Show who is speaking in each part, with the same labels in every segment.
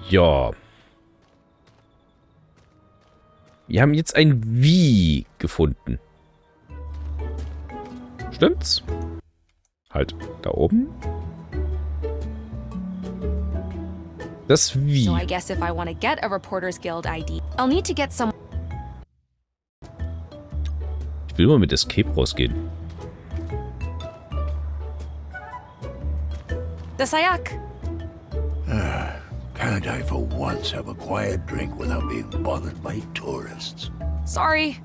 Speaker 1: Ja. Wir haben jetzt ein Wie gefunden. Stimmt's? Halt, da oben. Das Wie.
Speaker 2: So I guess if I want to get a Reporters Guild ID, I'll need to get some.
Speaker 1: Ich will mal mit Escape rausgehen.
Speaker 2: Das Ayak.
Speaker 3: Can't I for once have a quiet drink without being bothered by tourists?
Speaker 2: Sorry.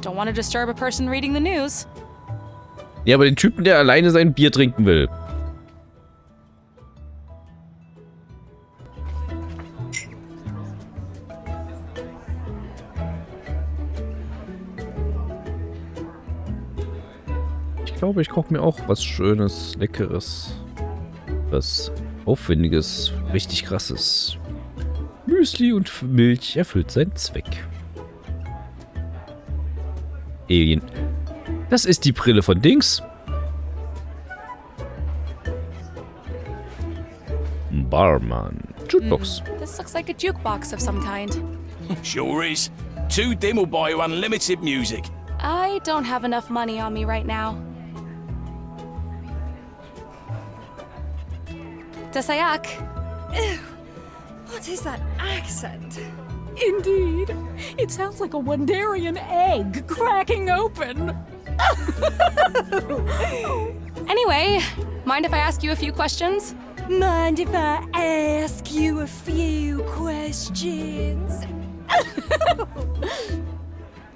Speaker 2: Don't want to disturb a person reading the news.
Speaker 1: Ja, aber den Typen, der alleine sein Bier trinken will. Ich glaube, ich koche mir auch was Schönes, Leckeres, was Aufwendiges, richtig Krasses. Müsli und Milch erfüllt seinen Zweck. Alien. Das ist die Brille von Dings. Barman. Jukebox.
Speaker 2: This looks like a jukebox of some kind.
Speaker 4: Sure is. 2 dim will buy you unlimited music.
Speaker 2: I don't have enough money on me right now. Das Ayak.
Speaker 5: Ew, what is that accent?
Speaker 6: Indeed. It sounds like a Wandarian egg cracking open.
Speaker 2: Anyway, mind if I ask you a few questions?
Speaker 5: Mind if I ask you a few questions?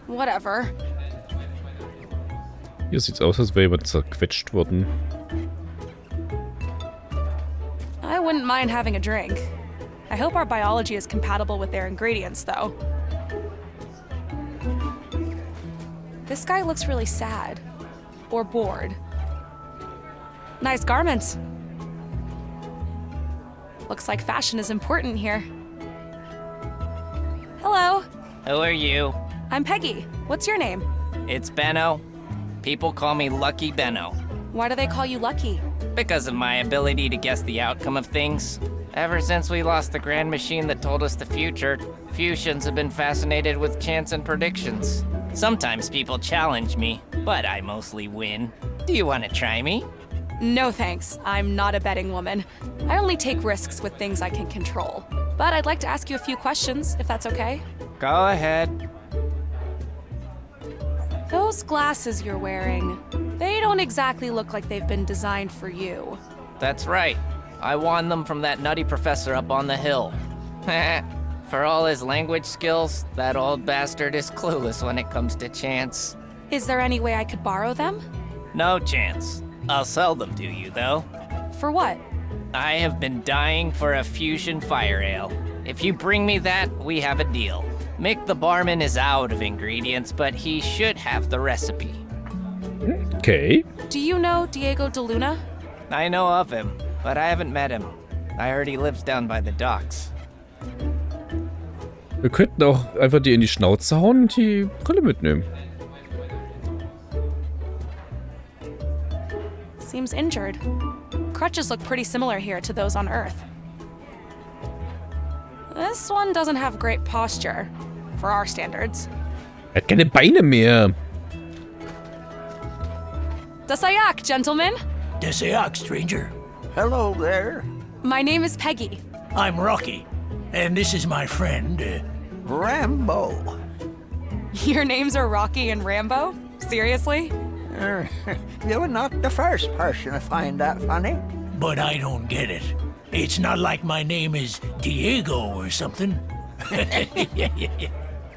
Speaker 2: Whatever.
Speaker 1: Hier sieht's aus, als wäre jemand zerquetscht worden.
Speaker 2: I wouldn't mind having a drink. I hope our biology is compatible with their ingredients, though. This guy looks really sad. Or bored. Nice garments. Looks like fashion is important here. Hello.
Speaker 7: Who are you?
Speaker 2: I'm Peggy. What's your name?
Speaker 7: It's Benno. People call me Lucky Benno.
Speaker 2: Why do they call you Lucky?
Speaker 7: Because of my ability to guess the outcome of things. Ever since we lost the grand machine that told us the future, Fusions have been fascinated with chance and predictions. Sometimes people challenge me, but I mostly win. Do you want to try me?
Speaker 2: No thanks. I'm not a betting woman. I only take risks with things I can control. But I'd like to ask you a few questions, if that's okay.
Speaker 7: Go ahead.
Speaker 2: Those glasses you're wearing, they don't exactly look like they've been designed for you.
Speaker 7: That's right. I won them from that nutty professor up on the hill. For all his language skills, that old bastard is clueless when it comes to chance.
Speaker 2: Is there any way I could borrow them?
Speaker 7: No chance. I'll sell them to you, though.
Speaker 2: For what?
Speaker 7: I have been dying for a fusion fire ale. If you bring me that, we have a deal. Mick the barman is out of ingredients, but he should have the recipe.
Speaker 1: Okay.
Speaker 2: Do you know Diego de Luna?
Speaker 7: I know of him, but I haven't met him. I heard he lives down by the docks.
Speaker 1: Wir könnten auch einfach die in die Schnauze hauen und die Brille mitnehmen.
Speaker 2: Seems injured. Crutches look pretty similar here to those on Earth. This one doesn't have great posture, for our standards.
Speaker 1: Er hat keine Beine mehr.
Speaker 2: Das Ayak, gentlemen.
Speaker 3: Desayak, stranger.
Speaker 8: Hello there.
Speaker 2: My name is Peggy.
Speaker 3: I'm Rocky, and this is my friend,
Speaker 8: Rambo.
Speaker 2: Your names are Rocky and Rambo? Seriously?
Speaker 8: You're not the first person to find that funny.
Speaker 3: But I don't get it. It's not like my name is Diego or something.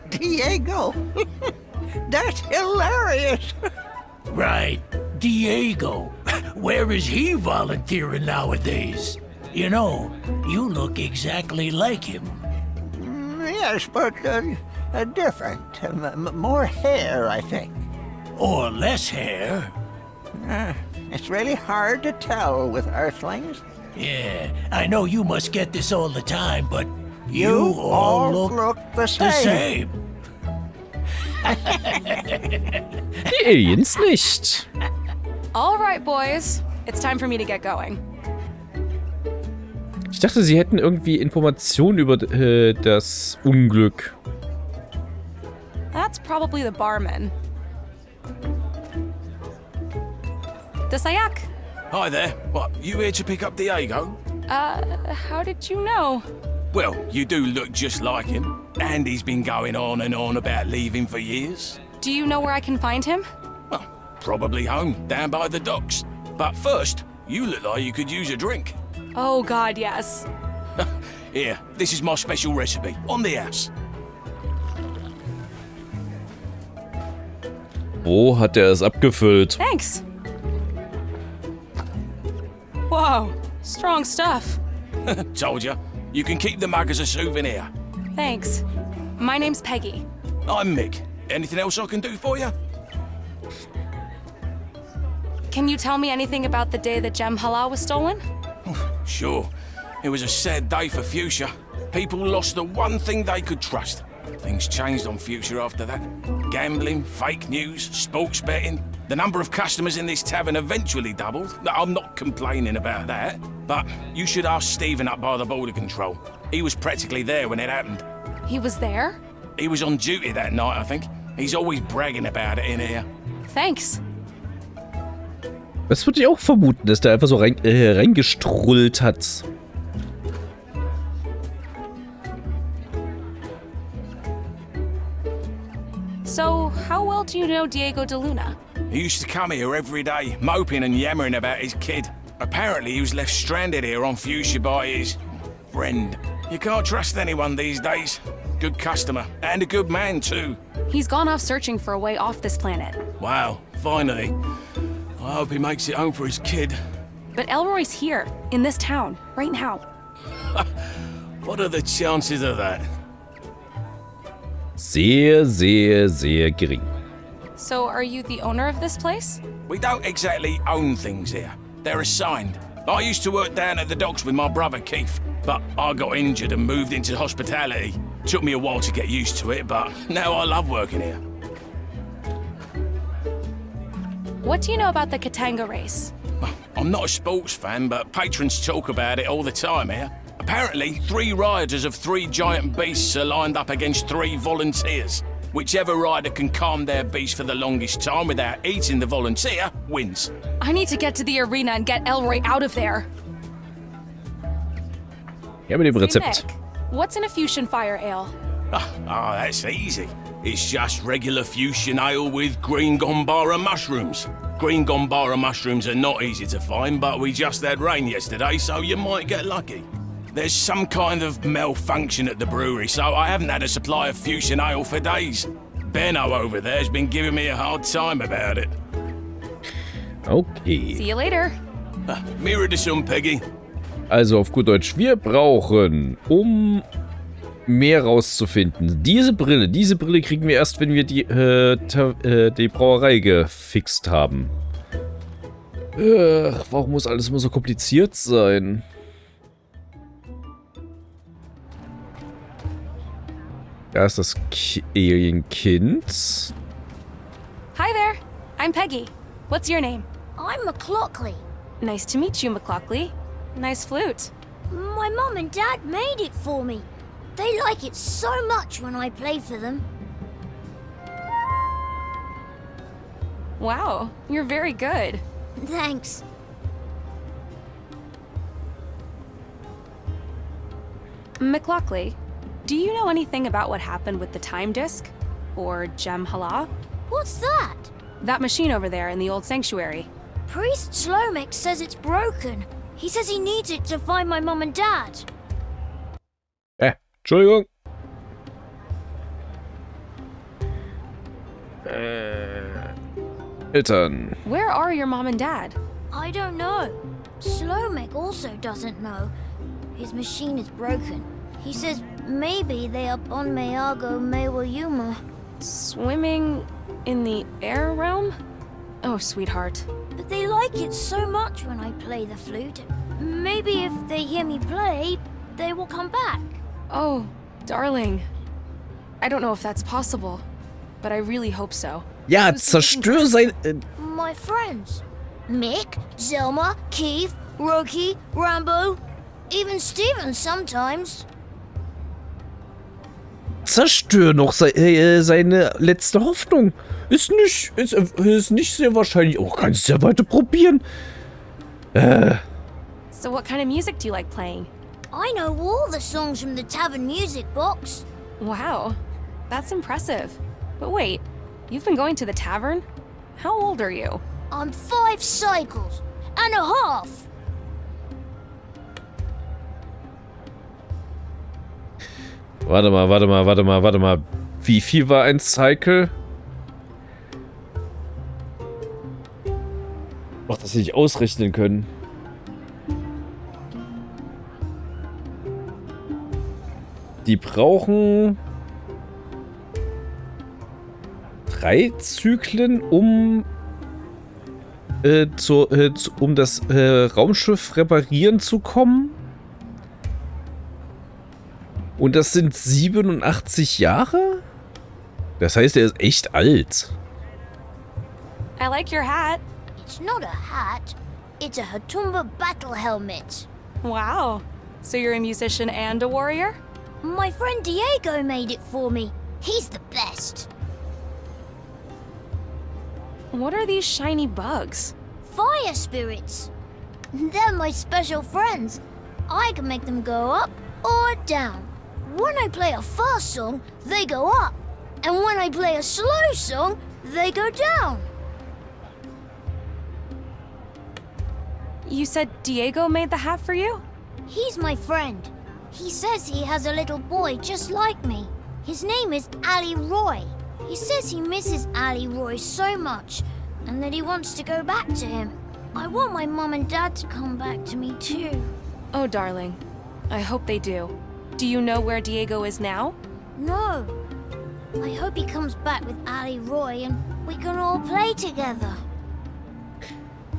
Speaker 8: Diego. That's hilarious.
Speaker 3: Right, Diego. Where is he volunteering nowadays? You know, you look exactly like him.
Speaker 8: Yes, but different. More hair, I think.
Speaker 3: Or less hair.
Speaker 8: It's really hard to tell with Earthlings.
Speaker 3: Yeah, I know you must get this all the time, but
Speaker 8: You all look the same.
Speaker 1: Die Aliens nicht.
Speaker 2: All right, boys. It's time for me to get going.
Speaker 1: Ich dachte, sie hätten irgendwie Informationen über das Unglück.
Speaker 2: That's probably the barman. The Sayak.
Speaker 4: Hi there. What, you here to pick up Diego?
Speaker 2: How did you know?
Speaker 4: Well, you do look just like him. And he's been going on and on about leaving for years.
Speaker 2: Do you know where I can find him?
Speaker 4: Well, probably home, down by the docks. But first, you look like you could use a drink.
Speaker 2: Oh God, yes.
Speaker 4: Here, this is my special recipe, on the house.
Speaker 1: Wo hat er es abgefüllt?
Speaker 2: Thanks. Whoa, strong stuff.
Speaker 4: Told ya. You can keep the mug as a souvenir.
Speaker 2: Thanks. My name's Peggy.
Speaker 4: I'm Mick. Anything else I can do for you?
Speaker 2: Can you tell me anything about the day that Gem Hala was stolen?
Speaker 4: Sure. It was a sad day for Fuchsia. People lost the one thing they could trust. Things changed on Fuchsia after that. Gambling, fake news, sports betting. The number of customers in this tavern eventually doubled. I'm not complaining about that. But you should ask Stephen up by the border control. He was practically there when it happened.
Speaker 2: He was there?
Speaker 4: He was on duty that night, I think. He's always bragging about it in here.
Speaker 2: Thanks.
Speaker 1: Das würde ich auch vermuten, dass der einfach so reingestrullt hat.
Speaker 2: So, how well do you know Diego de Luna?
Speaker 4: He used to come here every day, moping and yammering about his kid. Apparently he was left stranded here on Fuchsia by his friend. You can't trust anyone these days. Good customer, and a good man too.
Speaker 2: He's gone off searching for a way off this planet.
Speaker 4: Wow, finally. I hope he makes it home for his kid.
Speaker 2: But Elroy's here, in this town, right now.
Speaker 4: What are the chances of that?
Speaker 1: Sehr, sehr, sehr gering.
Speaker 2: So, are you the owner of this place?
Speaker 4: We don't exactly own things here. They're assigned. I used to work down at the docks with my brother Keith, but I got injured and moved into hospitality. Took me a while to get used to it, but now I love working here.
Speaker 2: What do you know about the Katanga race?
Speaker 4: I'm not a sports fan, but patrons talk about it all the time here. Apparently, 3 riders of 3 giant beasts are lined up against 3 volunteers. Whichever rider can calm their beast for the longest time without eating the volunteer wins.
Speaker 2: I need to get to the arena and get Elroy out of there.
Speaker 1: Ja, mit dem
Speaker 2: Hey,
Speaker 1: Rezept.
Speaker 2: Mick, what's in a fusion fire ale?
Speaker 4: That's easy. It's just regular fusion ale with green gombara mushrooms. Green gombara mushrooms are not easy to find, but we just had rain yesterday, so you might get lucky. There's some kind of malfunction at the brewery, so I haven't had a supply of fusion ale for days. Benno over there's been giving me a hard time about it.
Speaker 1: Okay.
Speaker 2: See you later.
Speaker 4: Mirror this on, Peggy.
Speaker 1: Also auf gut Deutsch, wir brauchen, um mehr rauszufinden, diese Brille kriegen wir erst, wenn wir die Brauerei gefixt haben. Warum muss alles immer so kompliziert sein? Da ist das Alienkind.
Speaker 2: Hi there. I'm Peggy. What's your name?
Speaker 5: I'm McLaughlin.
Speaker 2: Nice to meet you, McLaughlin. Nice flute.
Speaker 5: My mum and dad made it for me. They like it so much when I play for them.
Speaker 2: Wow, you're very good.
Speaker 5: Thanks.
Speaker 2: McLaughlin, do you know anything about what happened with the time disk? Or Gem Hala?
Speaker 5: What's that?
Speaker 2: That machine over there in the old sanctuary.
Speaker 5: Priest Slomek says it's broken. He says he needs it to find my mum and dad.
Speaker 1: Entschuldigung. Eltern.
Speaker 2: Where are your mom and dad?
Speaker 5: I don't know. Slomek also doesn't know. His machine is broken. He says maybe they are on Meago Mewayuma.
Speaker 2: Swimming in the air realm? Oh, sweetheart.
Speaker 5: But they like it so much when I play the flute. Maybe if they hear me play, they will come back.
Speaker 2: Oh, darling. I don't know if that's possible, but I really hope so.
Speaker 1: Ja, zerstör sein...
Speaker 5: My friends. Mick, Zelma, Keith, Roki, Rambo. Even Steven sometimes.
Speaker 1: Zerstör noch seine letzte Hoffnung. Ist nicht sehr wahrscheinlich. Oh, kannst du ja weiter probieren.
Speaker 2: So what kind of music do you like playing?
Speaker 5: I know all the songs from the tavern music box.
Speaker 2: Wow, that's impressive. But wait, you've been going to the tavern? How old are you?
Speaker 5: I'm 5 cycles and a half.
Speaker 1: Warte mal. Wie viel war ein Cycle? Ach, das hätte ich ausrechnen können. Die brauchen 3 Zyklen, um das Raumschiff reparieren zu kommen. Und das sind 87 Jahre? Das heißt, er ist echt alt.
Speaker 2: I like your hat.
Speaker 5: It's not a hat. It's a Hatumba battle helmet.
Speaker 2: Wow. So you're a musician and a warrior?
Speaker 5: My friend Diego made it for me. He's the best.
Speaker 2: What are these shiny bugs?
Speaker 5: Fire spirits. They're my special friends. I can make them go up or down. When I play a fast song, they go up. And when I play a slow song, they go down.
Speaker 2: You said Diego made the hat for you?
Speaker 5: He's my friend. He says he has a little boy just like me. His name is Elroy. He says he misses Elroy so much and that he wants to go back to him. I want my mom and dad to come back to me too.
Speaker 2: Oh, darling. I hope they do. Do you know where Diego is now?
Speaker 5: No. I hope he comes back with Elroy and we can all play together.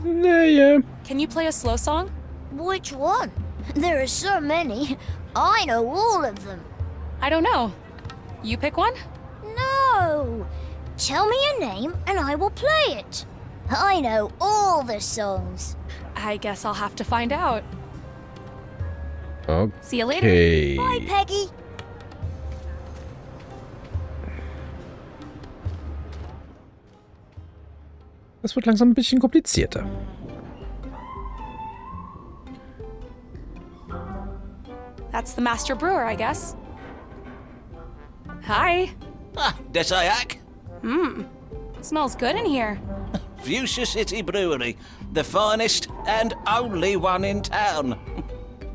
Speaker 1: Naja.
Speaker 2: Can you play a slow song?
Speaker 5: Which one? There are so many. I know all of them.
Speaker 2: I don't know. You pick one?
Speaker 5: No! Tell me a name and I will play it. I know all the songs.
Speaker 2: I guess I'll have to find out.
Speaker 1: Okay.
Speaker 2: See you later.
Speaker 5: Bye, Peggy.
Speaker 1: Das wird langsam ein bisschen komplizierter.
Speaker 2: That's the master brewer, I guess. Hi.
Speaker 9: Ah, Desayak.
Speaker 2: Smells good in here.
Speaker 9: Fuchsia City Brewery, the finest and only one in town.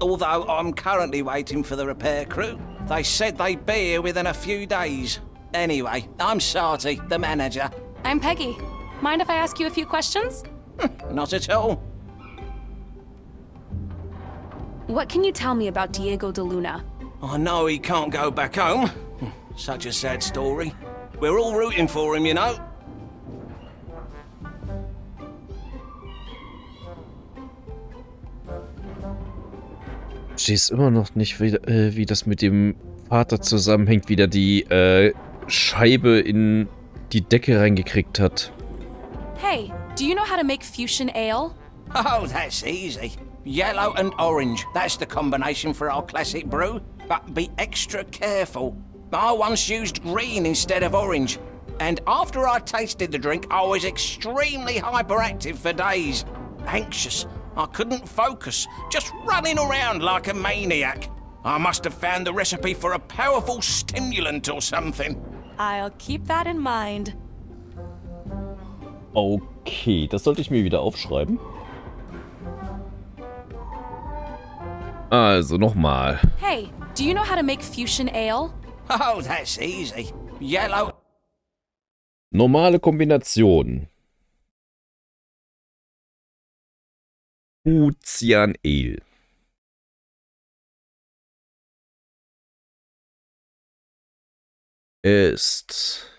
Speaker 9: Although I'm currently waiting for the repair crew. They said they'd be here within a few days. Anyway, I'm Sarty, the manager.
Speaker 2: I'm Peggy. Mind if I ask you a few questions?
Speaker 9: Not at all.
Speaker 2: What can you tell me about Diego de Luna?
Speaker 9: I know he can't go back home. Such a sad story. We're all rooting for him, you know.
Speaker 1: Ich verstehe immer noch nicht, wie das mit dem Vater zusammenhängt, wie der die Scheibe in die Decke reingekriegt hat.
Speaker 2: Hey, do you know how to make fusion ale?
Speaker 9: Oh, that's easy. Yellow and orange. That's the combination for our classic brew. But be extra careful. I once used green instead of orange. And after I tasted the drink, I was extremely hyperactive for days. Anxious. I couldn't focus. Just running around like a maniac. I must have found the recipe for a powerful stimulant or something.
Speaker 2: I'll keep that in mind.
Speaker 1: Okay, das sollte ich mir wieder aufschreiben. Also, nochmal.
Speaker 2: Hey, do you know how to make fusion ale?
Speaker 9: Oh, that's easy. Yellow.
Speaker 1: Normale Kombination. Ozean Ale. Ist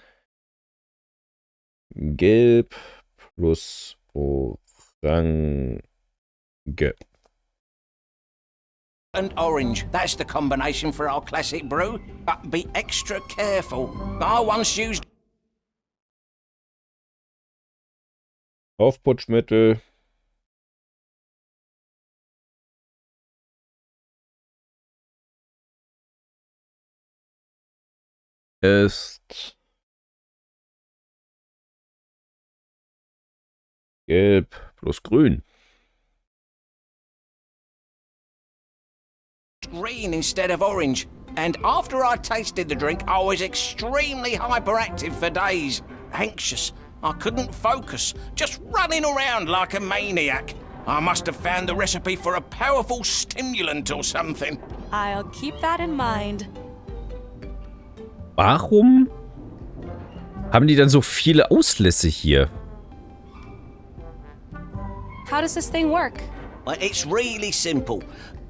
Speaker 1: gelb plus orange.
Speaker 9: And orange. That's the combination for our classic brew. But be extra careful. I once used...
Speaker 1: Aufputschmittel. ist gelb plus grün.
Speaker 9: Green instead of orange. And after I tasted the drink, I was extremely hyperactive for days. Anxious. I couldn't focus. Just running around like a maniac. I must have found the recipe for a powerful stimulant or something.
Speaker 2: I'll keep that in mind.
Speaker 1: Warum haben die dann so viele Auslässe hier?
Speaker 2: How does this thing work?
Speaker 9: Well, it's really simple.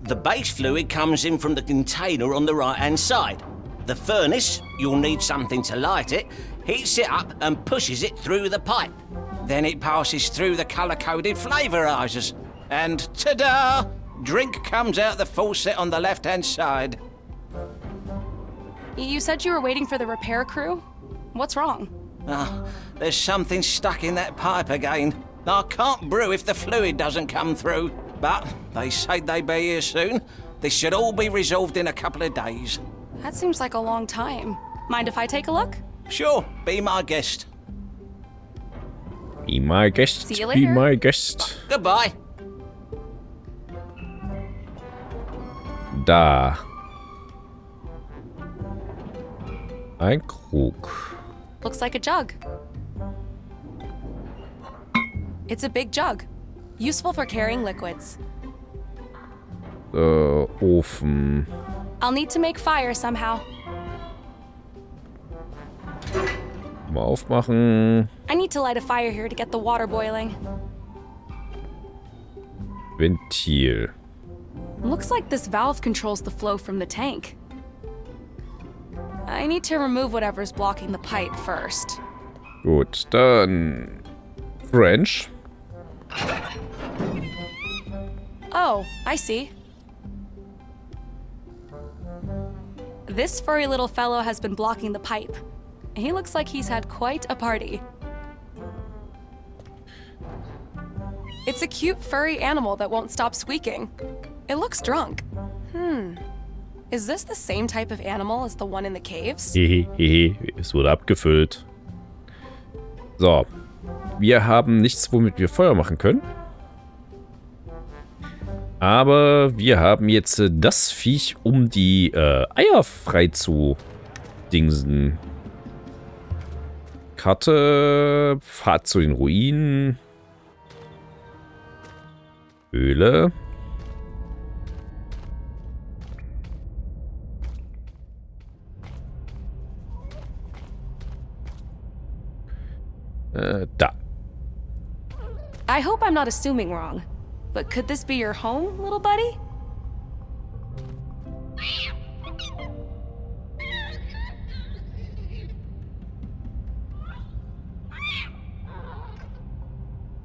Speaker 9: The base fluid comes in from the container on the right-hand side. The furnace, you'll need something to light it, heats it up and pushes it through the pipe. Then it passes through the colour-coded flavorizers. And ta-da! Drink comes out the faucet on the left-hand side.
Speaker 2: You said you were waiting for the repair crew? What's wrong?
Speaker 9: There's something stuck in that pipe again. I can't brew if the fluid doesn't come through. But they say they'll be here soon. This should all be resolved in a couple of days.
Speaker 2: That seems like a long time. Mind if I take a look?
Speaker 9: Sure, be my guest.
Speaker 1: Be my guest.
Speaker 2: See you
Speaker 1: Be
Speaker 2: later.
Speaker 1: my guest.
Speaker 9: Goodbye.
Speaker 1: Da. Ein Krug.
Speaker 2: Looks like a jug. It's a big jug. Useful for carrying liquids.
Speaker 1: Ofen.
Speaker 2: I'll need to make fire somehow.
Speaker 1: Mal aufmachen.
Speaker 2: I need to light a fire here to get the water boiling.
Speaker 1: Ventil.
Speaker 2: Looks like this valve controls the flow from the tank. I need to remove whatever's blocking the pipe first.
Speaker 1: Gut, dann French.
Speaker 2: Oh, I see. This furry little fellow has been blocking the pipe. He looks like he's had quite a party. It's a cute furry animal that won't stop squeaking. It looks drunk. Is this the same type of animal as the one in the caves?
Speaker 1: Hehehe, es wurde abgefüllt. So. Wir haben nichts, womit wir Feuer machen können. Aber wir haben jetzt das Viech, um die Eier frei zu dingsen. Karte, Fahrt zu den Ruinen. Höhle. Da.
Speaker 2: I hope I'm not assuming wrong, but could this be your home, little buddy?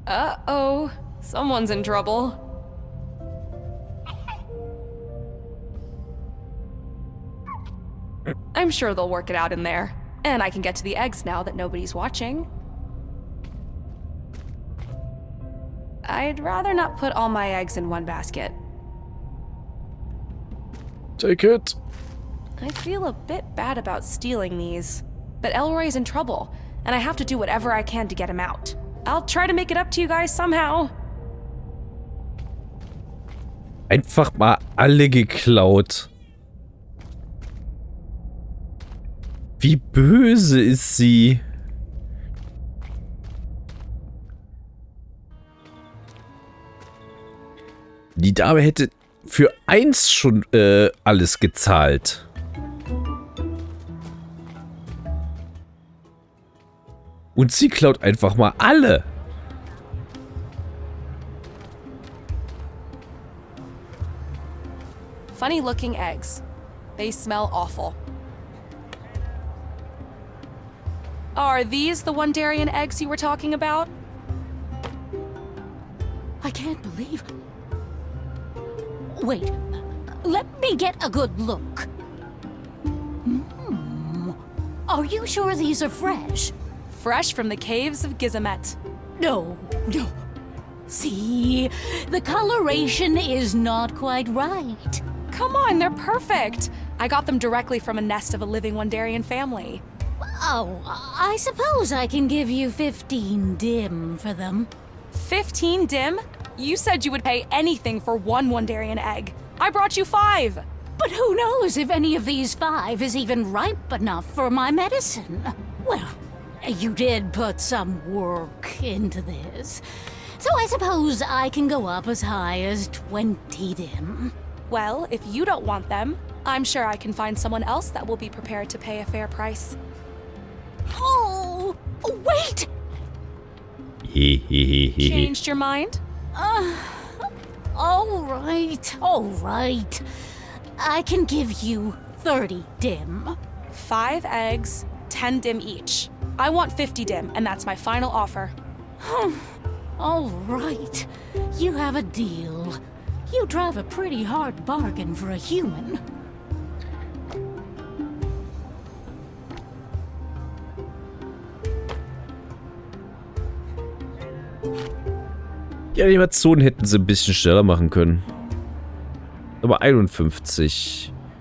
Speaker 2: Uh-oh, someone's in trouble. I'm sure they'll work it out in there. And I can get to the eggs now that nobody's watching. I'd rather not put all my eggs in one basket.
Speaker 1: Take it.
Speaker 2: I feel a bit bad about stealing these. But Elroy's in trouble, and I have to do whatever I can to get him out. I'll try to make it up to you guys somehow.
Speaker 1: Einfach mal alle geklaut. Wie böse ist sie? Die Dame hätte für eins schon alles gezahlt. Und sie klaut einfach mal alle.
Speaker 2: Funny looking eggs. They smell awful. Are these the Wondarian eggs you were talking about?
Speaker 6: I can't believe... Wait, let me get a good look. Are you sure these are fresh?
Speaker 2: Fresh from the caves of Gizamet.
Speaker 6: No. See, the coloration is not quite right.
Speaker 2: Come on, they're perfect. I got them directly from a nest of a living Wandarian family.
Speaker 6: Oh, I suppose I can give you 15 dim for them.
Speaker 2: 15 dim? You said you would pay anything for 1 Wandarian egg. I brought you 5.
Speaker 6: But who knows if any of these 5 is even ripe enough for my medicine? Well, you did put some work into this. So I suppose I can go up as high as 20 dim.
Speaker 2: Well, if you don't want them, I'm sure I can find someone else that will be prepared to pay a fair price.
Speaker 6: Oh, wait!
Speaker 2: Changed your mind?
Speaker 6: All right. I can give you 30 dim.
Speaker 2: 5 eggs, 10 dim each. I want 50 dim, and that's my final offer.
Speaker 6: All right. You have a deal. You drive a pretty hard bargain for a human.
Speaker 1: Die Animationen hätten sie ein bisschen schneller machen können. Aber 51.